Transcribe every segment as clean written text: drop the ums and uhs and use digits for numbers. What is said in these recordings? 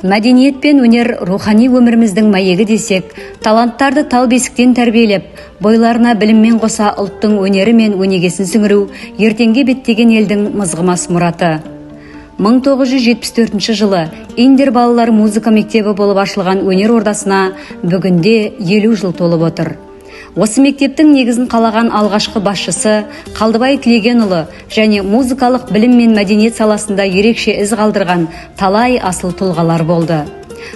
Мәдениет пен өнер рухани өміріміздің мәйегі десек, таланттарды тал бесіктен тәрбиелеп, бойларына біліммен қоса ұлттың өнері мен өнегесін сіңіру ертеңге беттеген елдің мызғымас мұраты. 1974 жылы Индер балалар музыка мектебі болып ашылған өнер ордасына бүгінде 50 жыл толып отыр. Осы мектептің негізін қалаған алғашқы басшысы Қалдыбай Тілегенұлы және музыкалық білім мен мәдениет саласында ерекше із қалдырған талай асыл тұлғалар болды.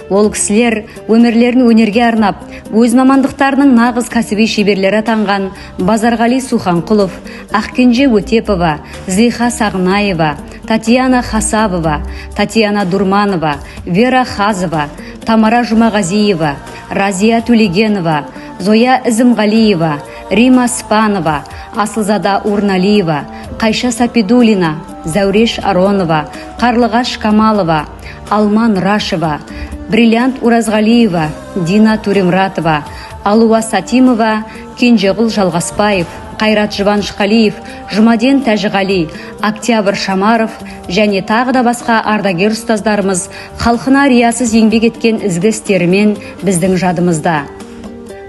Ол кісілер өмірлерін өнерге арнап, өз мамандықтарының нағыз кәсіби шеберлері атанған Базарғали Суханқұлов, Ақкенже Өтепова, Зиха Сағынаева, Татьяна Хасабова, Татьяна Дурманова, Вера Хазова, Тамара Жұмағазиева, Разия Төлегенова, Зоя Ізімғалиева, Рима Спанова, Асылзада Урналиева, Қайша Сапидулина, Зәуреш Аронова, Қарлығаш Камалова, Алман Рашева, Бриллиант Уразғалиева, Дина Туремратова, Алуа Сатимова, Кенжеғұл Жалғаспаев, Қайрат Жұбаншқалиев, Жұмаден Тәжіғали, Октябрь Шамаров және тағы да басқа ардагер ұстаздарымыз халқына риясыз еңбек еткен ізгі істерімен біздің жадымызда.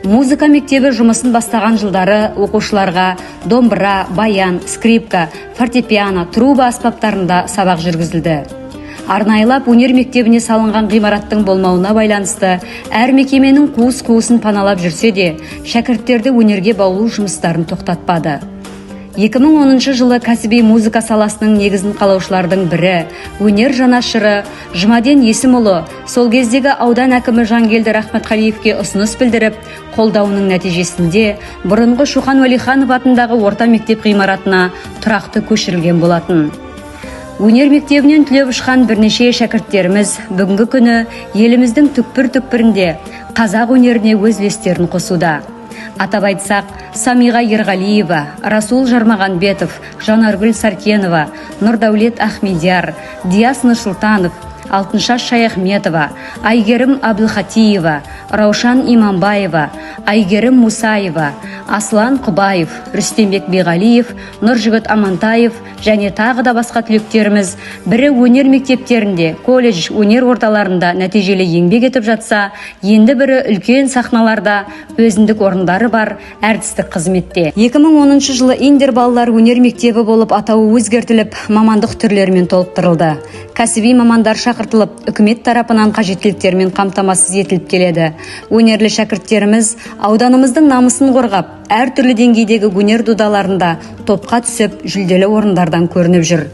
Музыка мектебі жұмысын бастаған жылдары оқушыларға домбыра, баян, скрипка, фортепиано, труба аспаптарында сабақ жүргізілді. Арнайылап өнер мектебіне салынған ғимараттың болмауына байланысты әр мекеменің қуыс-қуысын паналап жүрсе де, шәкірттерді өнерге баулу жұмыстарын тоқтатпады. 2010 жылы кәсіби музыка саласының негізін қалаушылардың бірі, өнер жанашыры Жұмаден Есімұлы сол кездегі аудан әкімі Жангелді Рахметқалиевке ұсыныс білдіріп, қолдауының нәтижесінде бұрынғы Шоқан Уәлиханов атындағы орта мектеп ғимаратына тұрақты көшірілген болатын. Өнер мектебінен түлеп ұшқан бірнеше шәкірттеріміз бүгінгі күні еліміздің түкпір-түкпірінде қазақ өнеріне өз үлестерін қосуда. Атап айтсақ, Самиға Ерғалиева, Расул Жармағанбетов, Жанаргүл Саркенова, Нұрдәулет Ахмедияр, Диас Нұрсұлтанов, Алтыншаш Шаяхметова, Айгерім Абдылхатиева, Раушан Иманбаева, Айгерім Мусаева, Аслан Құбаев, Рүстембек Беғалиев, Нұржігіт Амантаев және тағы да басқа түлектеріміз бірі өнер мектептерінде, колледж, өнер орталарында нәтижелі еңбек етіп жатса, енді бірі үлкен сахналарда өзіндік орындары бар әртістік қызметте. 2010 жылы Индер балалар өнер мектебі болып атауы өзгертіліп, мамандық түрлерімен толықтырылды. Кәсіби мамандар шақыртылып, үкімет тарапынан қажеттіліктермен қамтамасыз етіліп келеді. Өнерлі шәкірттеріміз ауданымыздың намысын қорғап, әртүрлі деңгейдегі өнер додаларында топқа түсіп, жүлделі орындардан көрініп жүр.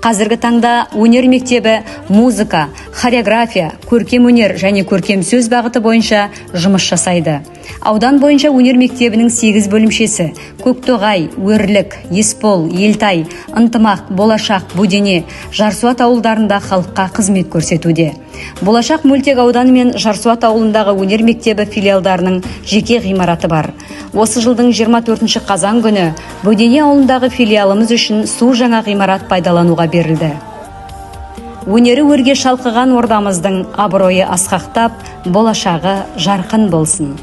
Қазіргі таңда өнер мектебі музыка, хореография, көркем өнер және көркем сөз бағыты бойынша жұмыс жасайды. Аудан бойынша өнер мектебінің 8 бөлімшесі Көктоғай, Өрлік, Еспол, Елтай, Ынтымақ, Болашақ, Бөдене, Жарсуат ауылдарында халыққа қызмет көрсетуде. Болашақ мөлтек ауданы мен Жарсуат ауылындағы өнер мектебі филиалдарының жеке ғимараты бар. Осы жылдың 24 қазан күні Бөдене ауылындағы филиалымыз үшін су жаңа ғимарат пайдалануға берілді. Өнері өрге шалқыған ордамыздың абыройы асқақтап, болашағы жарқын болсын.